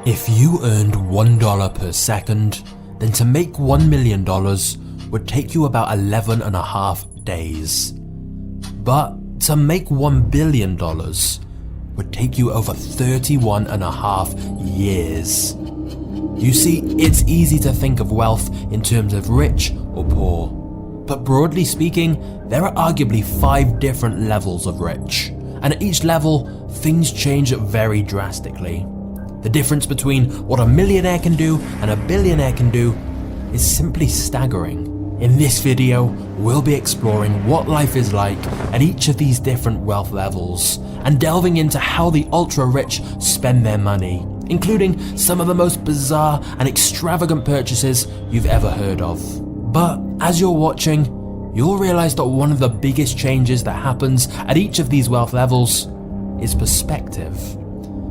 If you earned $1 per second, then to make $1 million would take you about 11.5 days. But to make $1 billion would take you over 31.5 years. You see, it's easy to think of wealth in terms of rich or poor. But broadly speaking, there are arguably 5 different levels of rich. And at each level, things change very drastically. The difference between what a millionaire can do and a billionaire can do is simply staggering. In this video, we'll be exploring what life is like at each of these different wealth levels and delving into how the ultra-rich spend their money, including some of the most bizarre and extravagant purchases you've ever heard of. But as you're watching, you'll realize that one of the biggest changes that happens at each of these wealth levels is perspective.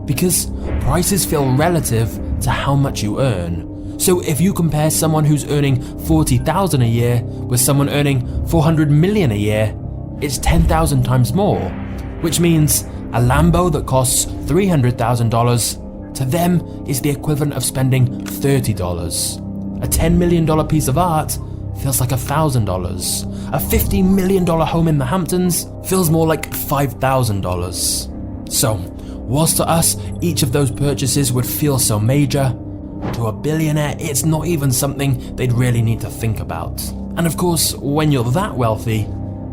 Because prices feel relative to how much you earn. So if you compare someone who's earning $40,000 a year with someone earning $400 million a year, it's 10,000 times more, which means a Lambo that costs $300,000 to them is the equivalent of spending $30. A $10 million piece of art feels like $1,000. A $50 million home in the Hamptons feels more like $5,000. So, whilst to us each of those purchases would feel so major, to a billionaire it's not even something they'd really need to think about. And of course, when you're that wealthy,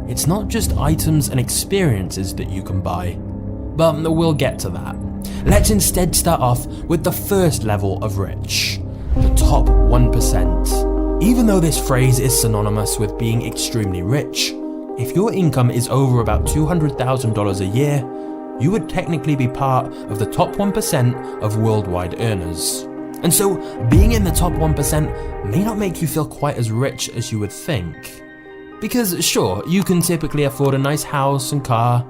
it's not just items and experiences that you can buy. But we'll get to that. Let's instead start off with the first level of rich, the top 1%. Even though this phrase is synonymous with being extremely rich, if your income is over about $200,000 a year, you would technically be part of the top 1% of worldwide earners. And so, being in the top 1% may not make you feel quite as rich as you would think. Because sure, you can typically afford a nice house and car,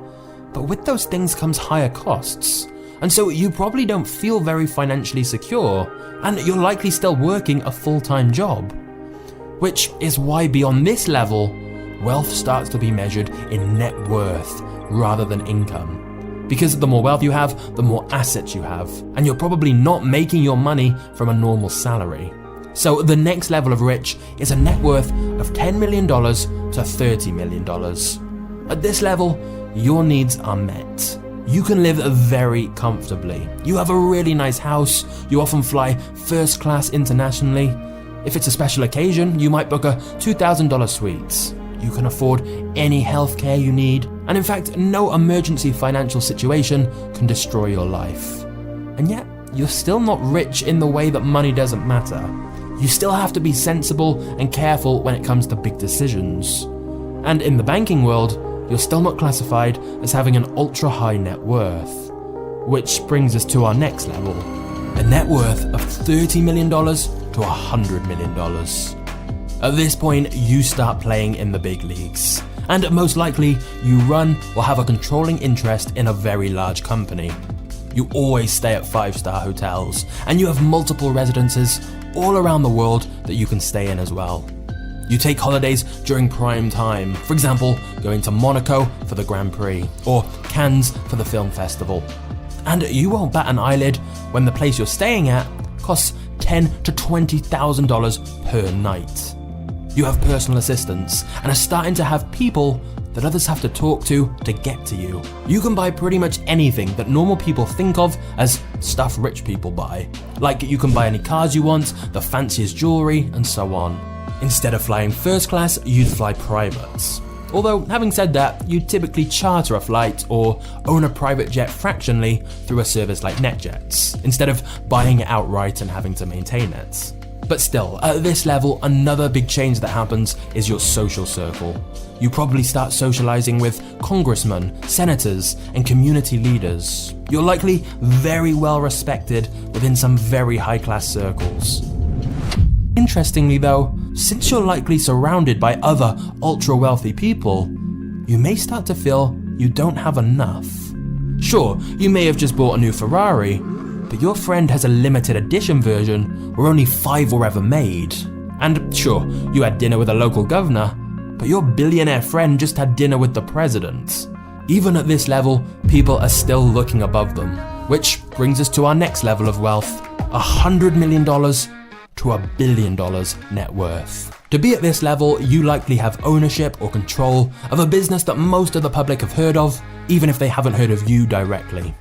but with those things comes higher costs. And so you probably don't feel very financially secure, and you're likely still working a full-time job. Which is why beyond this level, wealth starts to be measured in net worth rather than income. Because the more wealth you have, the more assets you have, and you're probably not making your money from a normal salary. So the next level of rich is a net worth of $10 million to $30 million. At this level, your needs are met. You can live very comfortably. You have a really nice house, you often fly first class internationally. If it's a special occasion, you might book a $2,000 suite. You can afford any healthcare you need, and in fact, no emergency financial situation can destroy your life. And yet, you're still not rich in the way that money doesn't matter. You still have to be sensible and careful when it comes to big decisions. And in the banking world, you're still not classified as having an ultra high net worth. Which brings us to our next level, a net worth of $30 million to $100 million. At this point, you start playing in the big leagues, and most likely, you run or have a controlling interest in a very large company. You always stay at 5-star hotels, and you have multiple residences all around the world that you can stay in as well. You take holidays during prime time, for example, going to Monaco for the Grand Prix, or Cannes for the film festival. And you won't bat an eyelid when the place you're staying at costs $10,000 to $20,000 per night. You have personal assistants and are starting to have people that others have to talk to get to you. You can buy pretty much anything that normal people think of as stuff rich people buy. Like you can buy any cars you want, the fanciest jewelry, and so on. Instead of flying first class, you'd fly private. Although, having said that, you'd typically charter a flight or own a private jet fractionally through a service like NetJets, instead of buying it outright and having to maintain it. But still, at this level, another big change that happens is your social circle. You probably start socializing with congressmen, senators, and community leaders. You're likely very well respected within some very high-class circles. Interestingly though, since you're likely surrounded by other ultra-wealthy people, you may start to feel you don't have enough. Sure, you may have just bought a new Ferrari, but your friend has a limited edition version where only 5 were ever made. And sure, you had dinner with a local governor, but your billionaire friend just had dinner with the president. Even at this level, people are still looking above them, which brings us to our next level of wealth, $100 million to $1 billion net worth. To be at this level, you likely have ownership or control of a business that most of the public have heard of, even if they haven't heard of you directly.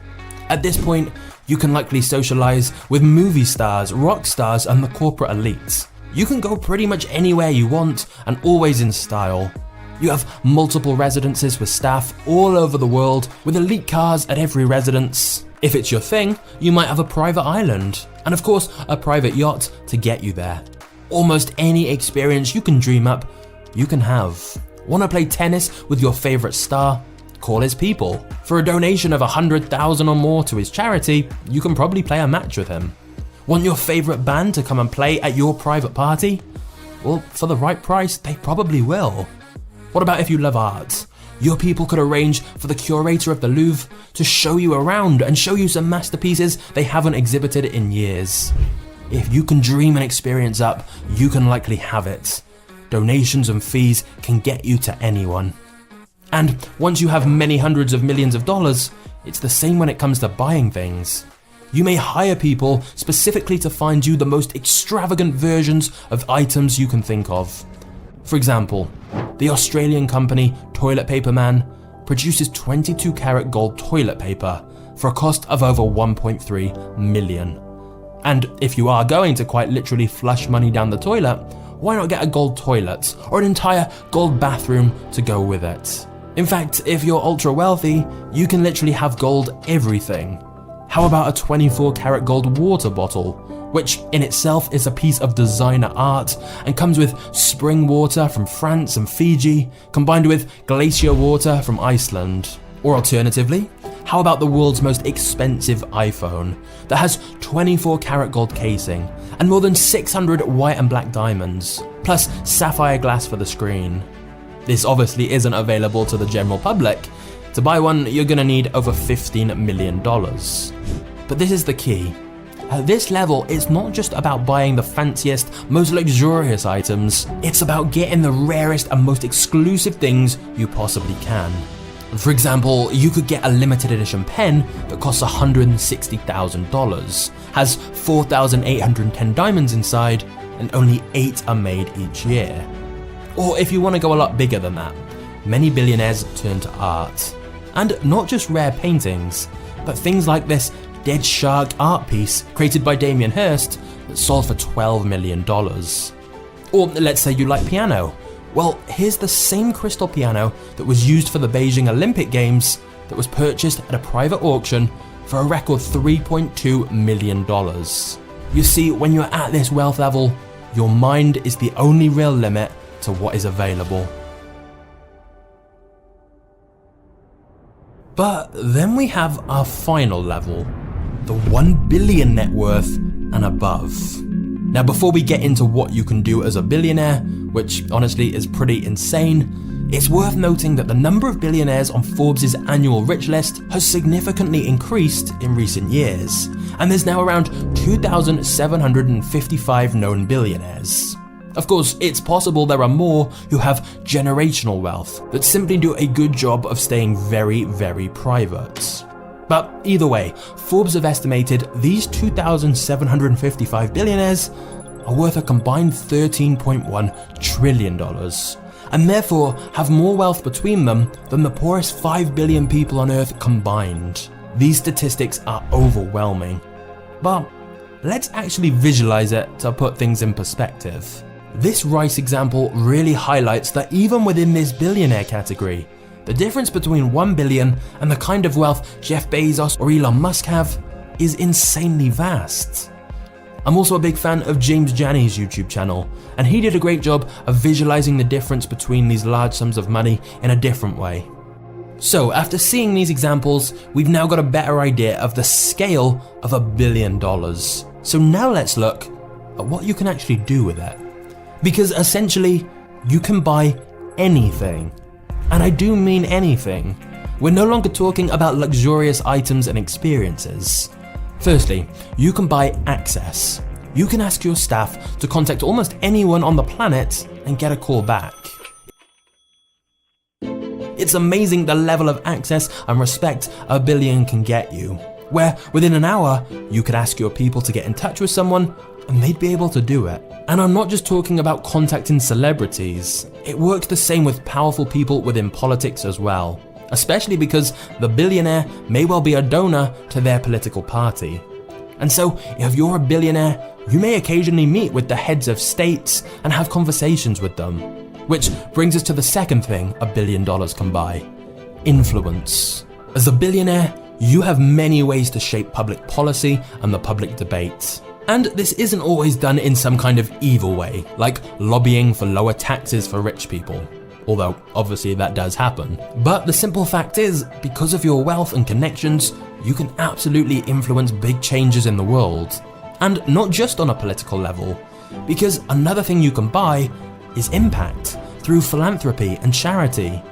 At this point, you can likely socialize with movie stars, rock stars, and the corporate elites. You can go pretty much anywhere you want and always in style. You have multiple residences with staff all over the world, with elite cars at every residence. If it's your thing, you might have a private island, and of course, a private yacht to get you there. Almost any experience you can dream up, you can have. Want to play tennis with your favorite star? Call his people. For a donation of $100,000 or more to his charity, you can probably play a match with him. Want your favorite band to come and play at your private party? Well, for the right price, they probably will. What about if you love art? Your people could arrange for the curator of the Louvre to show you around and show you some masterpieces they haven't exhibited in years. If you can dream an experience up, you can likely have it. Donations and fees can get you to anyone. And once you have many hundreds of millions of dollars, it's the same when it comes to buying things. You may hire people specifically to find you the most extravagant versions of items you can think of. For example, the Australian company Toilet Paper Man produces 22 karat gold toilet paper for a cost of over 1.3 million. And if you are going to quite literally flush money down the toilet, why not get a gold toilet or an entire gold bathroom to go with it? In fact, if you're ultra wealthy, you can literally have gold everything. How about a 24 karat gold water bottle, which in itself is a piece of designer art and comes with spring water from France and Fiji, combined with glacier water from Iceland? Or alternatively, how about the world's most expensive iPhone that has 24 karat gold casing and more than 600 white and black diamonds, plus sapphire glass for the screen? This obviously isn't available to the general public. To buy one, you're gonna need over $15 million. But this is the key. At this level, it's not just about buying the fanciest, most luxurious items, it's about getting the rarest and most exclusive things you possibly can. For example, you could get a limited edition pen that costs $160,000, has 4,810 diamonds inside, and only 8 are made each year. Or if you want to go a lot bigger than that, many billionaires turn to art. And not just rare paintings, but things like this dead shark art piece created by Damien Hirst that sold for $12 million. Or let's say you like piano. Well, here's the same crystal piano that was used for the Beijing Olympic Games that was purchased at a private auction for a record $3.2 million. You see, when you're at this wealth level, your mind is the only real limit to what is available. But then we have our final level, the 1 billion net worth and above. Now, before we get into what you can do as a billionaire, which honestly is pretty insane, it's worth noting that the number of billionaires on Forbes' annual rich list has significantly increased in recent years, and there's now around 2,755 known billionaires. Of course, it's possible there are more who have generational wealth that simply do a good job of staying very, very private. But either way, Forbes have estimated these 2,755 billionaires are worth a combined $13.1 trillion, and therefore have more wealth between them than the poorest 5 billion people on Earth combined. These statistics are overwhelming. But let's actually visualize it to put things in perspective. This rice example really highlights that even within this billionaire category, the difference between 1 billion and the kind of wealth Jeff Bezos or Elon Musk have is insanely vast. I'm also a big fan of James Jani's YouTube channel, and he did a great job of visualizing the difference between these large sums of money in a different way. So after seeing these examples, we've now got a better idea of the scale of $1 billion. So now let's look at what you can actually do with it. Because essentially, you can buy anything. And I do mean anything. We're no longer talking about luxurious items and experiences. Firstly, you can buy access. You can ask your staff to contact almost anyone on the planet and get a call back. It's amazing the level of access and respect $1 billion can get you. where within an hour you could ask your people to get in touch with someone and they'd be able to do it. And I'm not just talking about contacting celebrities. It works the same with powerful people within politics as well, especially because the billionaire may well be a donor to their political party. And so, if you're a billionaire, you may occasionally meet with the heads of states and have conversations with them. Which brings us to the second thing $1 billion can buy: influence. As a billionaire, you have many ways to shape public policy and the public debate. And this isn't always done in some kind of evil way, like lobbying for lower taxes for rich people. Although, obviously that does happen. But the simple fact is, because of your wealth and connections, you can absolutely influence big changes in the world. And not just on a political level, because another thing you can buy is impact through philanthropy and charity.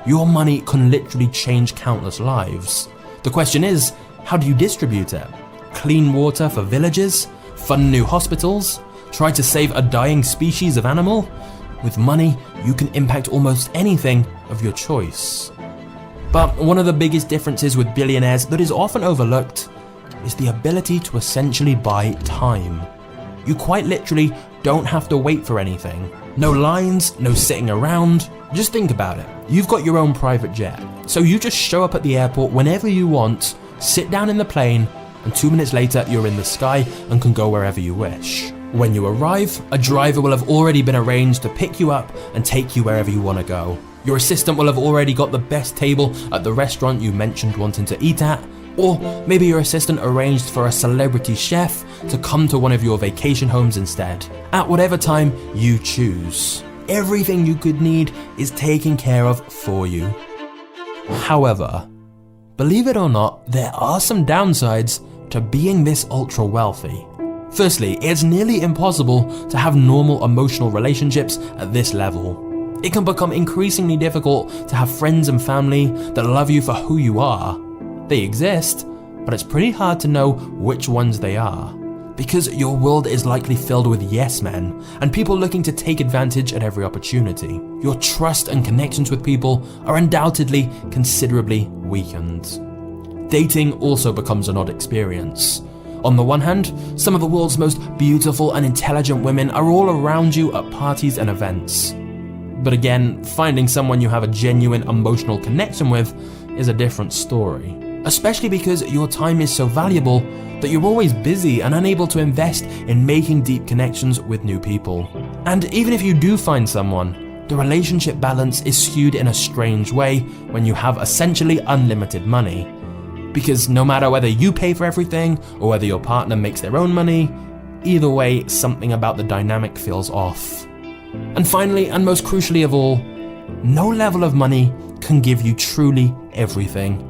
Your money can literally change countless lives. The question is, how do you distribute it? Clean water for villages? Fund new hospitals? Try to save a dying species of animal? With money, you can impact almost anything of your choice. But one of the biggest differences with billionaires that is often overlooked is the ability to essentially buy time. You quite literally don't have to wait for anything. No lines, no sitting around. Just think about it. You've got your own private jet, so you just show up at the airport whenever you want, sit down in the plane, and 2 minutes later you're in the sky and can go wherever you wish. When you arrive, a driver will have already been arranged to pick you up and take you wherever you want to go. Your assistant will have already got the best table at the restaurant you mentioned wanting to eat at, or maybe your assistant arranged for a celebrity chef to come to one of your vacation homes instead, at whatever time you choose. Everything you could need is taken care of for you. However, believe it or not, there are some downsides to being this ultra wealthy. Firstly, it's nearly impossible to have normal emotional relationships at this level. It can become increasingly difficult to have friends and family that love you for who you are. They exist, but it's pretty hard to know which ones they are. Because your world is likely filled with yes men and people looking to take advantage at every opportunity. Your trust and connections with people are undoubtedly considerably weakened. Dating also becomes an odd experience. On the one hand, some of the world's most beautiful and intelligent women are all around you at parties and events. But again, finding someone you have a genuine emotional connection with is a different story. Especially because your time is so valuable that you're always busy and unable to invest in making deep connections with new people. And even if you do find someone, the relationship balance is skewed in a strange way when you have essentially unlimited money. Because no matter whether you pay for everything or whether your partner makes their own money, either way, something about the dynamic feels off. And finally, and most crucially of all, no level of money can give you truly everything.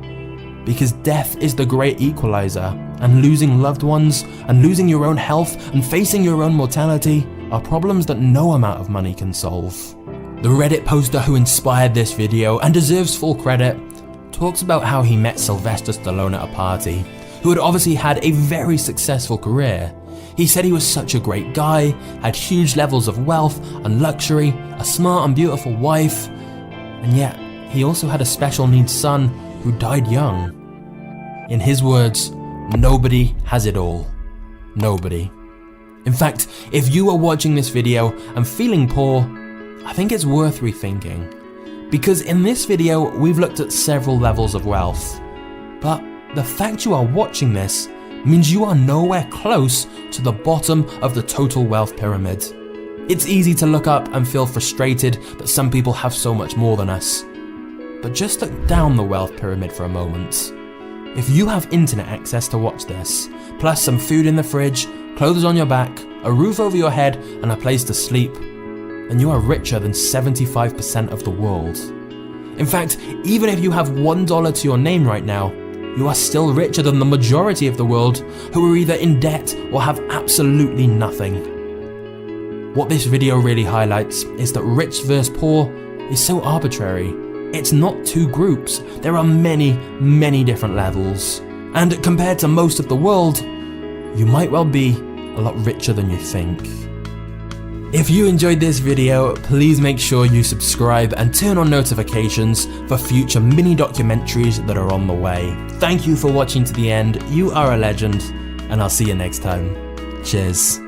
Because death is the great equalizer, and losing loved ones, and losing your own health, and facing your own mortality are problems that no amount of money can solve. The Reddit poster who inspired this video, and deserves full credit, talks about how he met Sylvester Stallone at a party, who had obviously had a very successful career. He said he was such a great guy, had huge levels of wealth and luxury, a smart and beautiful wife, and yet he also had a special needs son who died young. In his words, nobody has it all. Nobody. In fact, if you are watching this video and feeling poor, I think it's worth rethinking. Because in this video, we've looked at several levels of wealth. But the fact you are watching this means you are nowhere close to the bottom of the total wealth pyramid. It's easy to look up and feel frustrated that some people have so much more than us. But just look down the wealth pyramid for a moment. If you have internet access to watch this, plus some food in the fridge, clothes on your back, a roof over your head, and a place to sleep, then you are richer than 75% of the world. In fact, even if you have $1 to your name right now, you are still richer than the majority of the world who are either in debt or have absolutely nothing. What this video really highlights is that rich versus poor is so arbitrary. It's not two groups, there are many, many different levels. And compared to most of the world, you might well be a lot richer than you think. If you enjoyed this video, please make sure you subscribe and turn on notifications for future mini documentaries that are on the way. Thank you for watching to the end, you are a legend, and I'll see you next time. Cheers.